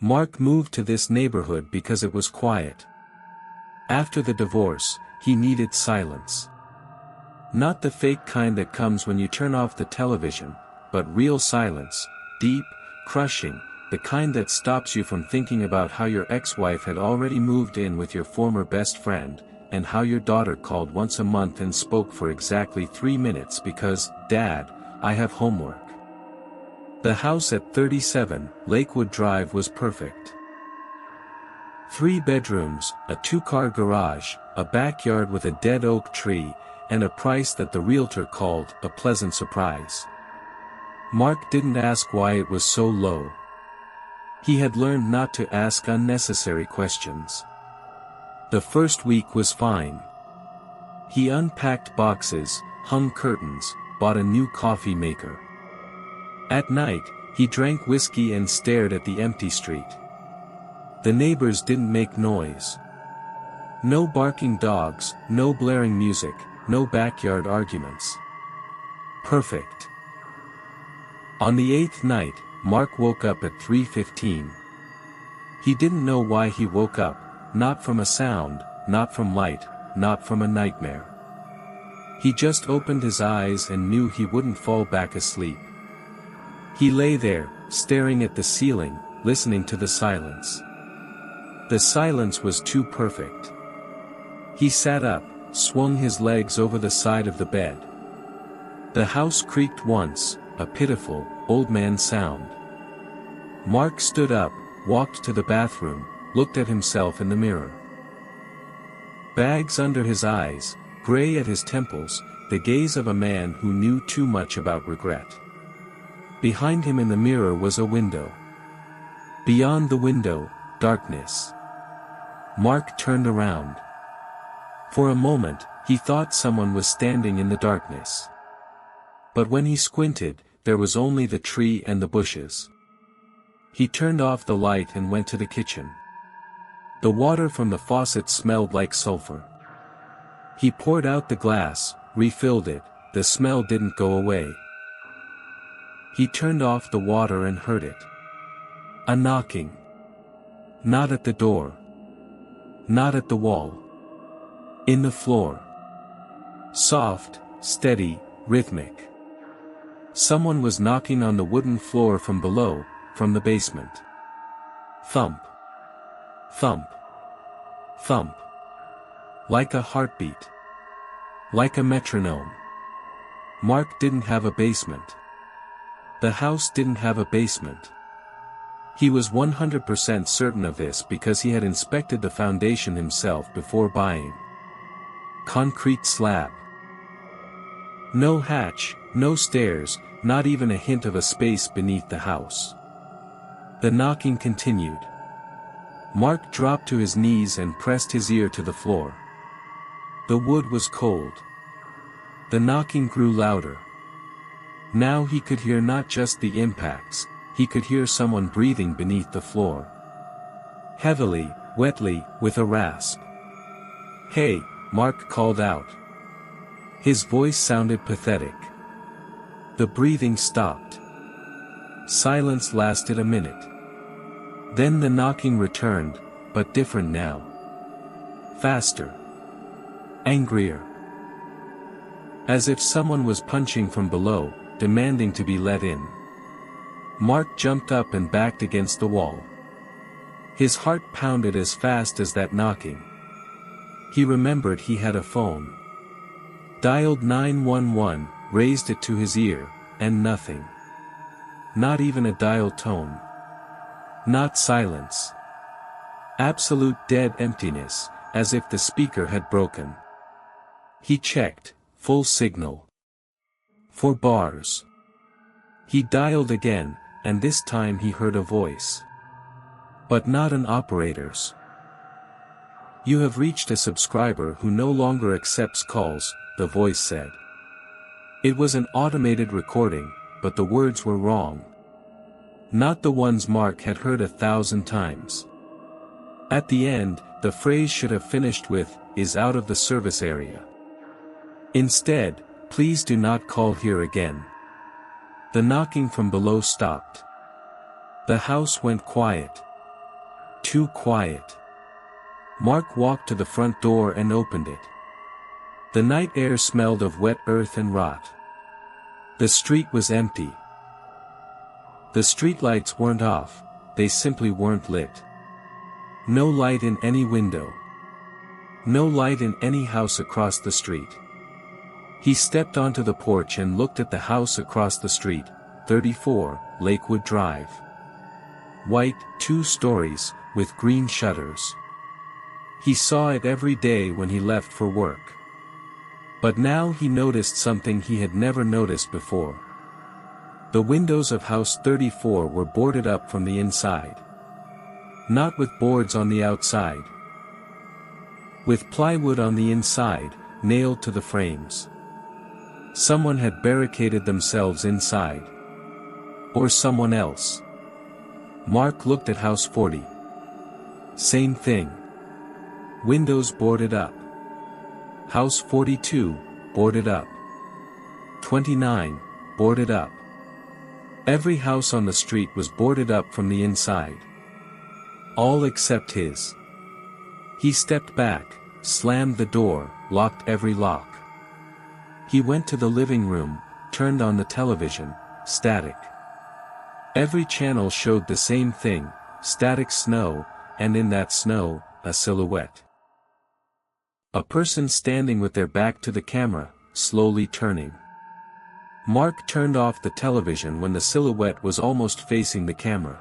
Mark moved to this neighborhood because it was quiet. After the divorce, he needed silence. Not the fake kind that comes when you turn off the television, but real silence, deep, crushing, the kind that stops you from thinking about how your ex-wife had already moved in with your former best friend, and how your daughter called once a month and spoke for exactly 3 minutes because, "Dad, I have homework." The house at 37 Lakewood Drive was perfect. 3 bedrooms, a 2-car garage, a backyard with a dead oak tree, and a price that the realtor called a pleasant surprise. Mark didn't ask why it was so low. He had learned not to ask unnecessary questions. The first week was fine. He unpacked boxes, hung curtains, bought a new coffee maker. At night, he drank whiskey and stared at the empty street. The neighbors didn't make noise. No barking dogs, no blaring music, no backyard arguments. Perfect. On the 8th night, Mark woke up at 3:15. He didn't know why he woke up, not from a sound, not from light, not from a nightmare. He just opened his eyes and knew he wouldn't fall back asleep. He lay there, staring at the ceiling, listening to the silence. The silence was too perfect. He sat up, swung his legs over the side of the bed. The house creaked once, a pitiful, old man sound. Mark stood up, walked to the bathroom, looked at himself in the mirror. Bags under his eyes, gray at his temples, the gaze of a man who knew too much about regret. Behind him in the mirror was a window. Beyond the window, darkness. Mark turned around. For a moment, he thought someone was standing in the darkness. But when he squinted, there was only the tree and the bushes. He turned off the light and went to the kitchen. The water from the faucet smelled like sulfur. He poured out the glass, refilled it, the smell didn't go away. He turned off the water and heard it. A knocking. Not at the door. Not at the wall. In the floor. Soft, steady, rhythmic. Someone was knocking on the wooden floor from below, from the basement. Thump. Thump. Thump. Like a heartbeat. Like a metronome. Mark didn't have a basement. The house didn't have a basement. He was 100% certain of this because he had inspected the foundation himself before buying. Concrete slab. No hatch, no stairs, not even a hint of a space beneath the house. The knocking continued. Mark dropped to his knees and pressed his ear to the floor. The wood was cold. The knocking grew louder. Now he could hear not just the impacts, he could hear someone breathing beneath the floor. Heavily, wetly, with a rasp. "Hey," Mark called out. His voice sounded pathetic. The breathing stopped. Silence lasted a minute. Then the knocking returned, but different now. Faster. Angrier. As if someone was punching from below, demanding to be let in. Mark jumped up and backed against the wall. His heart pounded as fast as that knocking. He remembered he had a phone. Dialed 911, raised it to his ear, and nothing. Not even a dial tone. Not silence. Absolute dead emptiness, as if the speaker had broken. He checked, full signal. 4 bars. He dialed again, and this time he heard a voice. But not an operator's. "You have reached a subscriber who no longer accepts calls," the voice said. It was an automated recording, but the words were wrong. Not the ones Mark had heard 1,000 times. At the end, the phrase should have finished with, "is out of the service area." Instead, "please do not call here again." The knocking from below stopped. The house went quiet. Too quiet. Mark walked to the front door and opened it. The night air smelled of wet earth and rot. The street was empty. The streetlights weren't off, they simply weren't lit. No light in any window. No light in any house across the street. He stepped onto the porch and looked at the house across the street, 34, Lakewood Drive. White, 2 stories, with green shutters. He saw it every day when he left for work. But now he noticed something he had never noticed before. The windows of house 34 were boarded up from the inside. Not with boards on the outside. With plywood on the inside, nailed to the frames. Someone had barricaded themselves inside. Or someone else. Mark looked at house 40. Same thing. Windows boarded up. House 42, boarded up. 29, boarded up. Every house on the street was boarded up from the inside. All except his. He stepped back, slammed the door, locked every lock. He went to the living room, turned on the television, static. Every channel showed the same thing, static snow, and in that snow, a silhouette. A person standing with their back to the camera, slowly turning. Mark turned off the television when the silhouette was almost facing the camera.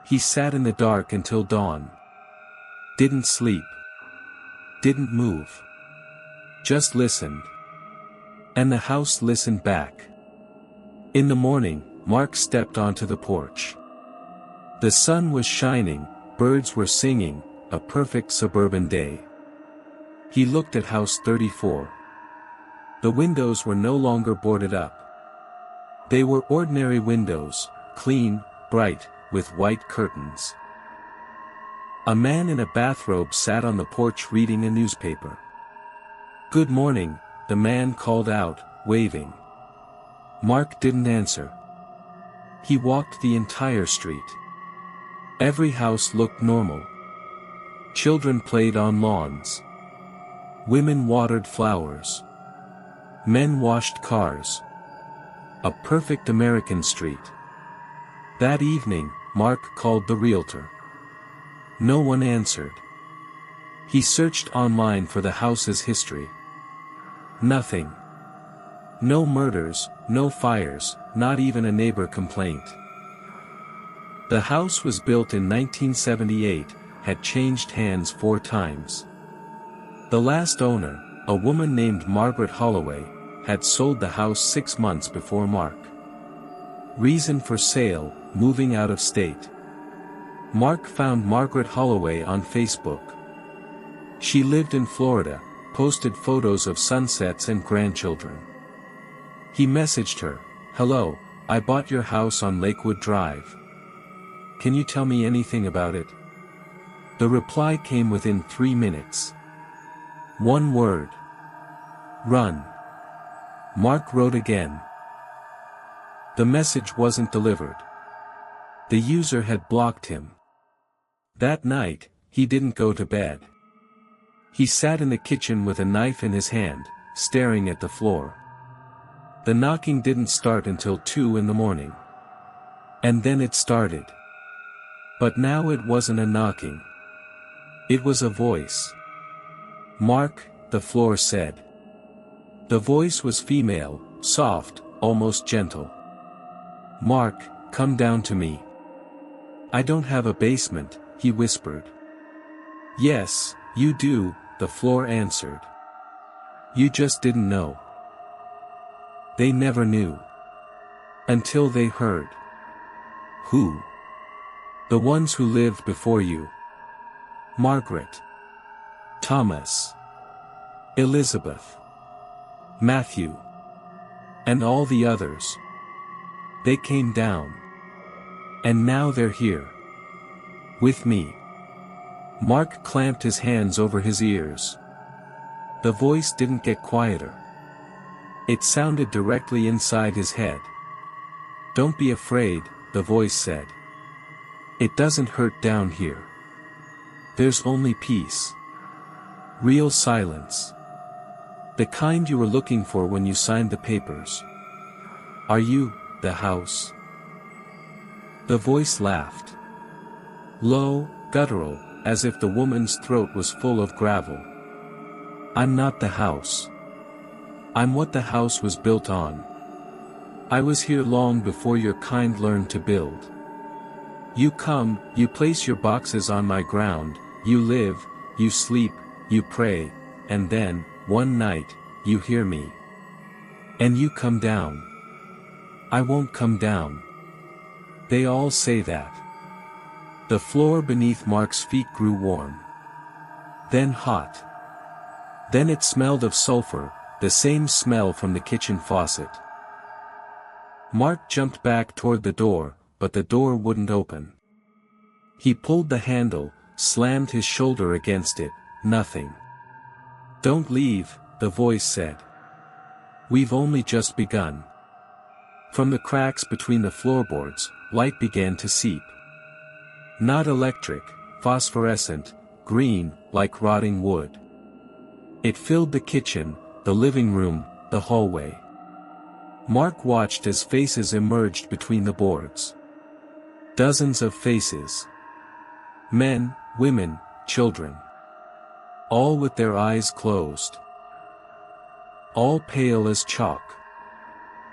He sat in the dark until dawn. Didn't sleep. Didn't move. Just listened. And the house listened back. In the morning, Mark stepped onto the porch. The sun was shining, birds were singing, a perfect suburban day. He looked at house 34. The windows were no longer boarded up. They were ordinary windows, clean, bright, with white curtains. A man in a bathrobe sat on the porch reading a newspaper. "Good morning," the man called out, waving. Mark didn't answer. He walked the entire street. Every house looked normal. Children played on lawns. Women watered flowers. Men washed cars. A perfect American street. That evening, Mark called the realtor. No one answered. He searched online for the house's history. Nothing. No murders, no fires, not even a neighbor complaint. The house was built in 1978, had changed hands 4 times. The last owner, a woman named Margaret Holloway, had sold the house 6 months before Mark. Reason for sale, moving out of state. Mark found Margaret Holloway on Facebook. She lived in Florida, posted photos of sunsets and grandchildren. He messaged her, "Hello, I bought your house on Lakewood Drive. Can you tell me anything about it?" The reply came within 3 minutes. One word. Run. Mark wrote again. The message wasn't delivered. The user had blocked him. That night, he didn't go to bed. He sat in the kitchen with a knife in his hand, staring at the floor. The knocking didn't start until 2 in the morning. And then it started. But now it wasn't a knocking. It was a voice. "Mark," the floor said. The voice was female, soft, almost gentle. "Mark, come down to me." "I don't have a basement," he whispered. "Yes, you do," the floor answered. "You just didn't know." They never knew. Until they heard. Who? The ones who lived before you. Margaret. Thomas. Elizabeth. Matthew. And all the others. They came down. And now they're here. With me. Mark clamped his hands over his ears. The voice didn't get quieter. It sounded directly inside his head. "Don't be afraid," the voice said. "It doesn't hurt down here." There's only peace. Real silence. The kind you were looking for when you signed the papers. Are you, the house? The voice laughed. Low, guttural, as if the woman's throat was full of gravel. I'm not the house. I'm what the house was built on. I was here long before your kind learned to build. You come, you place your boxes on my ground, you live, you sleep, you pray, and then, one night, you hear me. And you come down. I won't come down. They all say that. The floor beneath Mark's feet grew warm. Then hot. Then it smelled of sulfur, the same smell from the kitchen faucet. Mark jumped back toward the door, but the door wouldn't open. He pulled the handle, slammed his shoulder against it, nothing. Don't leave, the voice said. We've only just begun. From the cracks between the floorboards, light began to seep. Not electric, phosphorescent, green, like rotting wood. It filled the kitchen, the living room, the hallway. Mark watched as faces emerged between the boards. Dozens of faces. Men, women, children. All with their eyes closed. All pale as chalk.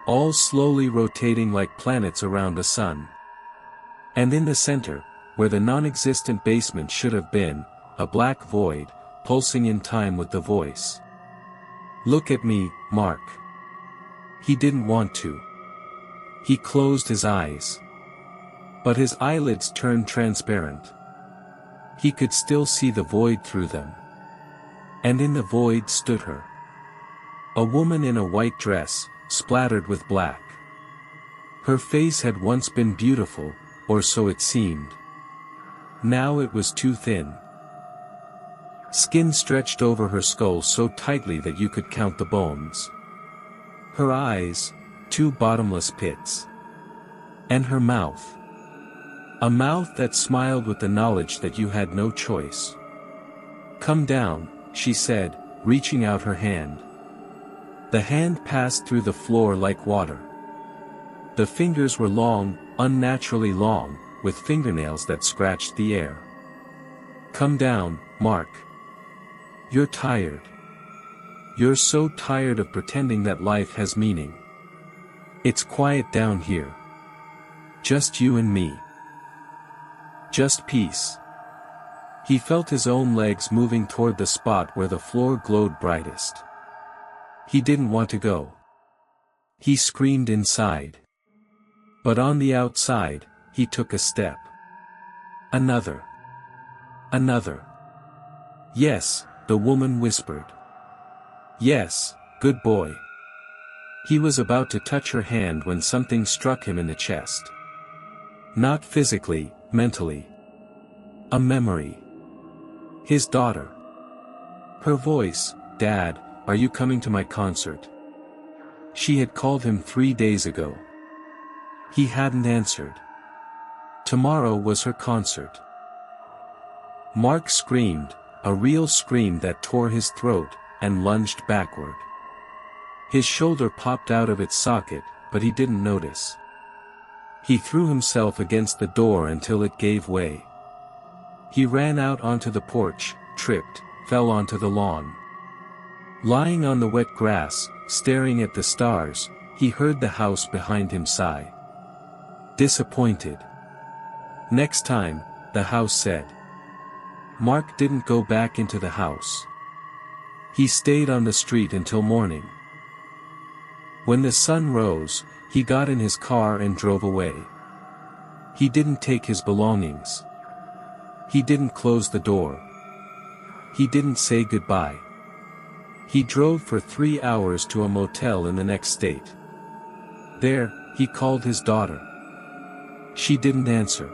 All slowly rotating like planets around a sun. And in the center, where the non-existent basement should have been, a black void, pulsing in time with the voice. Look at me, Mark. He didn't want to. He closed his eyes. But his eyelids turned transparent. He could still see the void through them. And in the void stood her. A woman in a white dress, splattered with black. Her face had once been beautiful, or so it seemed. Now it was too thin. Skin stretched over her skull so tightly that you could count the bones. Her eyes, two bottomless pits. And her mouth. A mouth that smiled with the knowledge that you had no choice. Come down, she said, reaching out her hand. The hand passed through the floor like water. The fingers were long, unnaturally long, with fingernails that scratched the air. Come down, Mark. You're tired. You're so tired of pretending that life has meaning. It's quiet down here. Just you and me. Just peace. He felt his own legs moving toward the spot where the floor glowed brightest. He didn't want to go. He screamed inside. But on the outside, he took a step. Another. Another. Yes, the woman whispered. Yes, good boy. He was about to touch her hand when something struck him in the chest. Not physically, mentally. A memory. His daughter. Her voice, Dad, are you coming to my concert? She had called him 3 days ago. He hadn't answered. Tomorrow was her concert. Mark screamed, a real scream that tore his throat, and lunged backward. His shoulder popped out of its socket, but he didn't notice. He threw himself against the door until it gave way. He ran out onto the porch, tripped, fell onto the lawn. Lying on the wet grass, staring at the stars, he heard the house behind him sigh. Disappointed. Next time, the house said. Mark didn't go back into the house. He stayed on the street until morning. When the sun rose, he got in his car and drove away. He didn't take his belongings. He didn't close the door. He didn't say goodbye. He drove for 3 hours to a motel in the next state. There, he called his daughter. She didn't answer.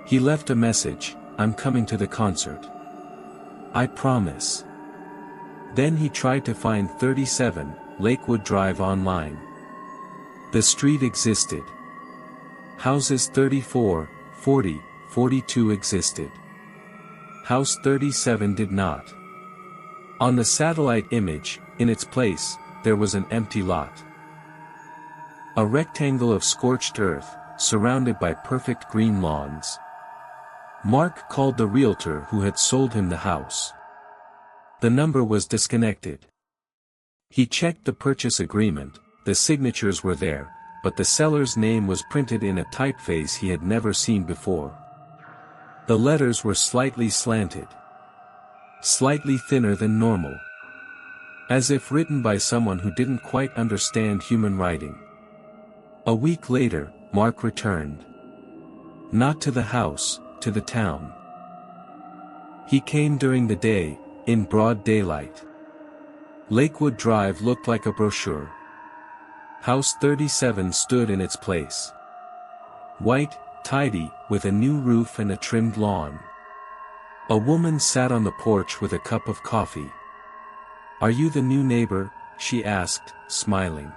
He left a message, I'm coming to the concert. I promise. Then he tried to find 37, Lakewood Drive online. The street existed. Houses 34, 40, 42 existed. House 37 did not. On the satellite image, in its place, there was an empty lot. A rectangle of scorched earth, surrounded by perfect green lawns. Mark called the realtor who had sold him the house. The number was disconnected. He checked the purchase agreement, the signatures were there, but the seller's name was printed in a typeface he had never seen before. The letters were slightly slanted. Slightly thinner than normal. As if written by someone who didn't quite understand human writing. A week later, Mark returned. Not to the house, to the town. He came during the day, in broad daylight. Lakewood Drive looked like a brochure. House 37 stood in its place. White, tidy, with a new roof and a trimmed lawn. A woman sat on the porch with a cup of coffee. "Are you the new neighbor?" she asked, smiling.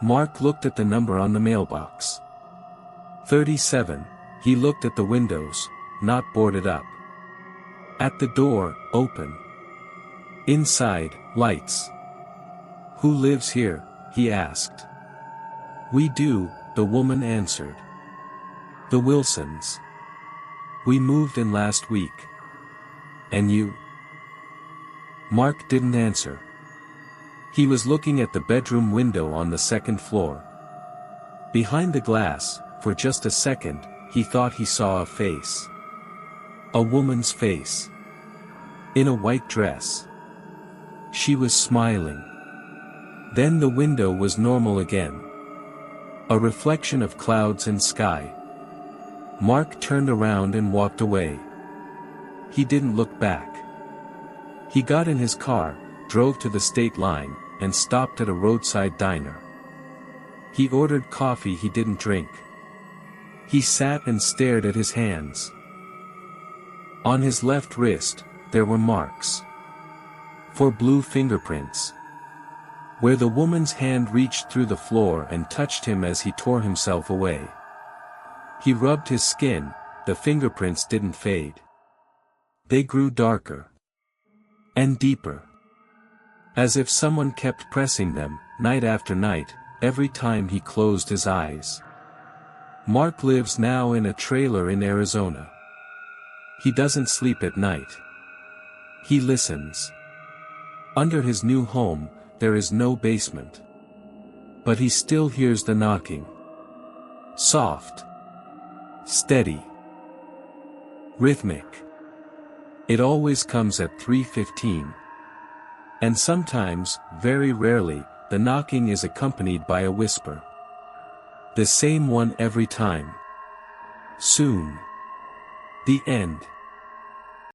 Mark looked at the number on the mailbox. 37, he looked at the windows, not boarded up. At the door, open. Inside, lights. "Who lives here?" he asked. "We do," the woman answered. "The Wilsons. We moved in last week." "And you?" Mark didn't answer. He was looking at the bedroom window on the second floor. Behind the glass, for just a second, he thought he saw a face. A woman's face. In a white dress. She was smiling. Then the window was normal again. A reflection of clouds and sky. Mark turned around and walked away. He didn't look back. He got in his car, drove to the state line, and stopped at a roadside diner. He ordered coffee he didn't drink. He sat and stared at his hands. On his left wrist, there were marks. 4 blue fingerprints. Where the woman's hand reached through the floor and touched him as he tore himself away. He rubbed his skin, the fingerprints didn't fade. They grew darker. And deeper. As if someone kept pressing them, night after night, every time he closed his eyes. Mark lives now in a trailer in Arizona. He doesn't sleep at night. He listens. Under his new home, there is no basement. But he still hears the knocking. Soft. Steady. Rhythmic. It always comes at 3:15. And sometimes, very rarely, the knocking is accompanied by a whisper. The same one every time. Soon. The end.